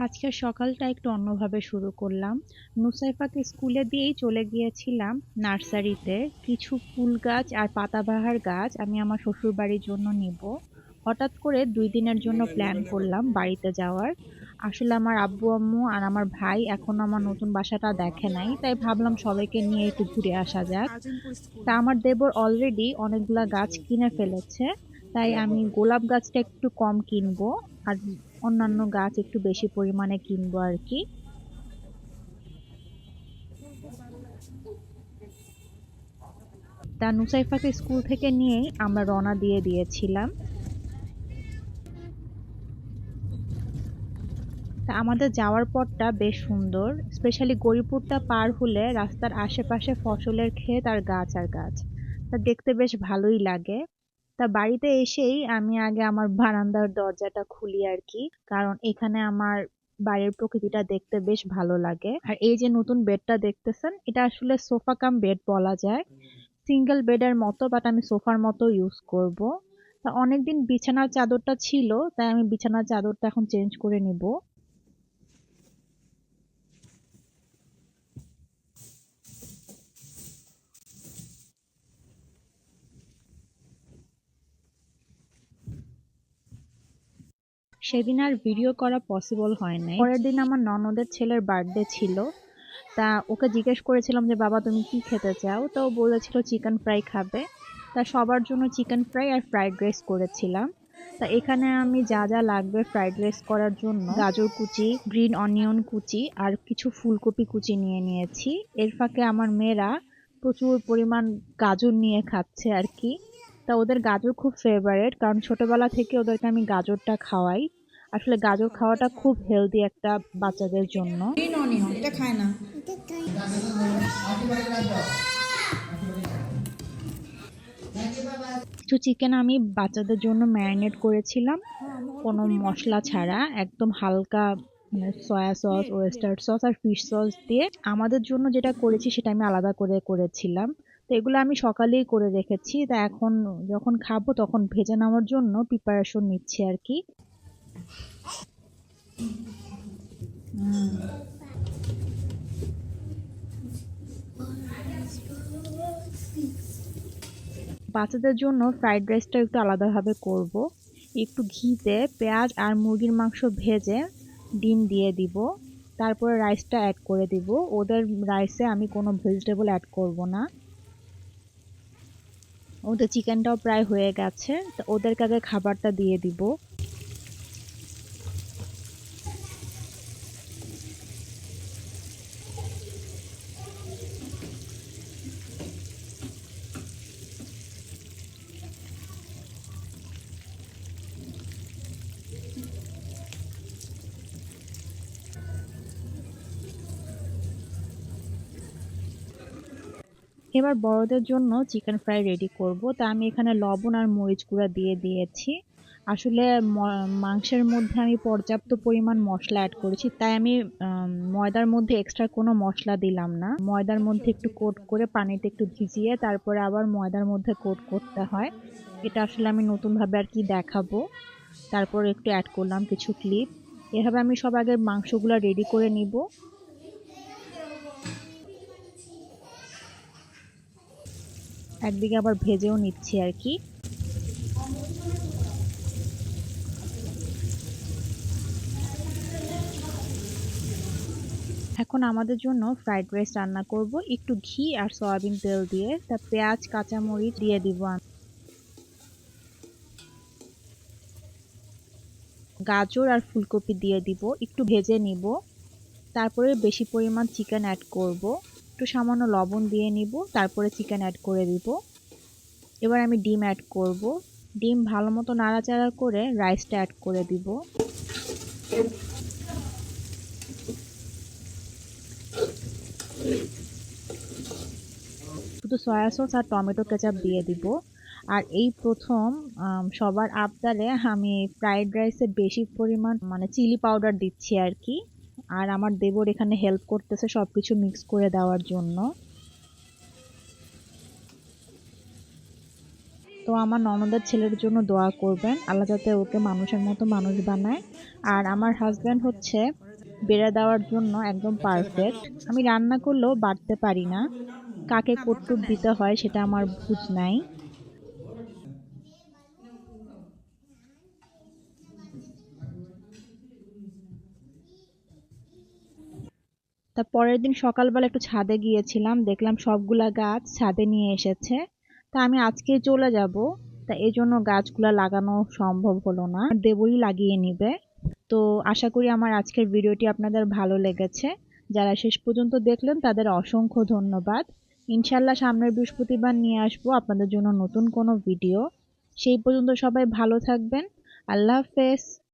আজকের সকালটা একটু অন্যভাবে শুরু করলাম। নুসাইফাকে স্কুলে দিয়েই চলে গিয়েছিলাম নার্সারিতে। কিছু ফুল গাছ আর পাতাবাহার গাছ আমি আমার শ্বশুরবাড়ির জন্য নিব। হঠাৎ করে ২ দিনের জন্য প্ল্যান করলাম বাড়িতে যাওয়ার। আসলে আমার আব্বু-আম্মু আর আমার ভাই এখনো আমার নতুন বাসাটা দেখে নাই। তাই ভাবলাম সবাইকে নিয়ে একটু ঘুরে আসা যাক। তা আমার দেবর অলরেডি অনেকগুলা গাছ কিনে ফেলেছে। তাই আমি গোলাপ গাছটা একটু কম কিনবো। আর অন্যান্য গাছ একটু বেশি পরিমাণে কিনবো আর কি। তা নুসাইফাকে স্কুল থেকে নিয়েই আমরা রওনা দিয়ে দিয়েছিলাম। তা আমাদের যাওয়ার পথটা বেশ সুন্দর, স্পেশালি গরিপুরটা পার হলে রাস্তার আশেপাশে ফসলের ক্ষেত আর গাছ আর গাছ। তা দেখতে বেশ ভালোই লাগে। তা বাড়িতে এসেই আমি আগে আমার বারান্দার দরজাটা খুলি আর কি, কারণ এখানে আমার বাইরের প্রকৃতিটা দেখতে বেশ ভালো লাগে। আর এই যে নতুন বেডটা দেখতেছেন, এটা আসলে সোফা কাম বেড বলা যায়। সিঙ্গেল বেডের মতো, বাট আমি সোফার মতো ইউজ করব। তা অনেকদিন বিছানার চাদরটা ছিল, তাই আমি বিছানার চাদরটা এখন চেঞ্জ করে নিব। সেদিন আর ভিডিও করা পসিবল হয় নাই। পরের দিন আমার ননদের ছেলের বার্থডে ছিল। তা ওকে জিজ্ঞেস করেছিলাম যে বাবা তুমি কি খেতে চাও, তো ও বলেছিল চিকেন ফ্রাই খাবে। তা সবার জন্য চিকেন ফ্রাই আর ফ্রাইড রাইস করেছিলাম। তা এখানে আমি যা যা লাগবে ফ্রাইড রাইস করার জন্য গাজর কুচি, গ্রিন অনিয়ন কুচি আর কিছু ফুলকপি কুচি নিয়ে নিয়েছি। এর ফাঁকে আমার মেয়েরা প্রচুর পরিমাণ গাজর নিয়ে খাচ্ছে আর কি। তা ওদের গাজর খুব ফেভারিট, কারণ ছোটবেলা থেকে ওদেরকে আমি গাজরটা খাওয়াই। আসলে গাজর খাওয়াটা খুব হেলদি একটা বাচ্চাদের জন্য। গ্রিন অনিয়ন এটা খায় না। কিছু চিকেন আমি বাচ্চাদের জন্য ম্যারিনেট করেছিলাম কোনো মশলা ছাড়া, একদম হালকা, মানে সয়া সস, ওয়েস্টার সস আর ফিশ সস দিয়ে। আমাদের জন্য যেটা করেছি সেটা আমি আলাদা করে করেছিলাম। তো এগুলো আমি সকালেই করে রেখেছি, তা এখন যখন খাবো তখন ভেজে নেওয়ার জন্য প্রিপারেশন নিচ্ছি আর কি। বাচ্চাদের জন্য ফ্রাইড রাইসটা একটু আলাদাভাবে করব। একটু ঘিতে পেঁয়াজ আর মুরগির মাংস ভেজে ডিম দিয়ে দিব। তারপরে রাইসটা অ্যাড করে দিব। ওদের রাইসে আমি কোনো ভেজিটেবল অ্যাড করব না। ওদের চিকেনটাও প্রায় হয়ে গেছে, তো ওদেরকে আগে খাবারটা দিয়ে দিব। এবার বড়দের জন্য চিকেন ফ্রাই রেডি করব। তা আমি এখানে লবণ আর মরিচ গুঁড়া দিয়ে দিয়েছি। আসলে মাংসের মধ্যে আমি পর্যাপ্ত পরিমাণ মশলা অ্যাড করেছি, তাই আমি ময়দার মধ্যে এক্সট্রা কোনো মশলা দিলাম না। ময়দার মধ্যে একটু কোট করে পানিতে একটু ভিজিয়ে তারপরে আবার ময়দার মধ্যে কোট করতে হয়। এটা আসলে আমি নতুনভাবে আর কি দেখাবো। তারপর একটু অ্যাড করলাম কিছু ক্লিপ। এভাবে আমি সব আগে মাংসগুলো রেডি করে নিব। একদিকে আবার ভেজেও নিচ্ছি আর কি। এখন আমাদের জন্য ফ্রাইড রাইস রান্না করব একটু ঘি আর সয়াবিন তেল দিয়ে। তা পেঁয়াজ কাঁচামরিচ দিয়ে দিব আমি, গাজর আর ফুলকপি দিয়ে দিব, একটু ভেজে নিব। তারপরে বেশি পরিমাণ চিকেন অ্যাড করব, একটু সামান্য লবণ দিয়ে নিব, তারপরে চিকেন অ্যাড করে দিব। এবার আমি ডিম অ্যাড করব। ডিম ভালো মতো নাড়াচাড়া করে রাইসটা অ্যাড করে দিব। শুধু সয়া সস আর টমেটো কেচাপ দিয়ে দিব। আর এই প্রথম সবার আবদারে আমি ফ্রাইড রাইসে বেশি পরিমাণ মানে চিলি পাউডার দিচ্ছি আর কি। আর আমার দেবর এখানে হেল্প করতেছে সবকিছু মিক্স করে দেওয়ার জন্য। তো আমার ননদের ছেলের জন্য দোয়া করবেন, আল্লাহ যাতে ওকে মানুষের মতো মানুষ বানায়। আর আমার হাজব্যান্ড হচ্ছে বেড়ে দেওয়ার জন্য একদম পারফেক্ট। আমি রান্না করলেও বাড়তে পারি না, কাকে কতটুক দিতে হয় সেটা আমার বুঝ নাই। তার পরের দিন সকালবেলা একটু ছাদে গিয়েছিলাম, দেখলাম সবগুলা গাছ ছাদে নিয়ে এসেছে। তা আমি আজকে চলে যাব, তা এই জন্য গাছগুলা লাগানো সম্ভব হলো না, দেবই লাগিয়ে নিবে। তো আশা করি আমার আজকের ভিডিওটি আপনাদের ভালো লেগেছে। যারা শেষ পর্যন্ত দেখলেন তাদের অসংখ্য ধন্যবাদ। ইনশাল্লাহ সামনের বৃহস্পতিবার নিয়ে আসবো আপনাদের জন্য নতুন কোনো ভিডিও। সেই পর্যন্ত সবাই ভালো থাকবেন। আল্লাহ হাফেজ।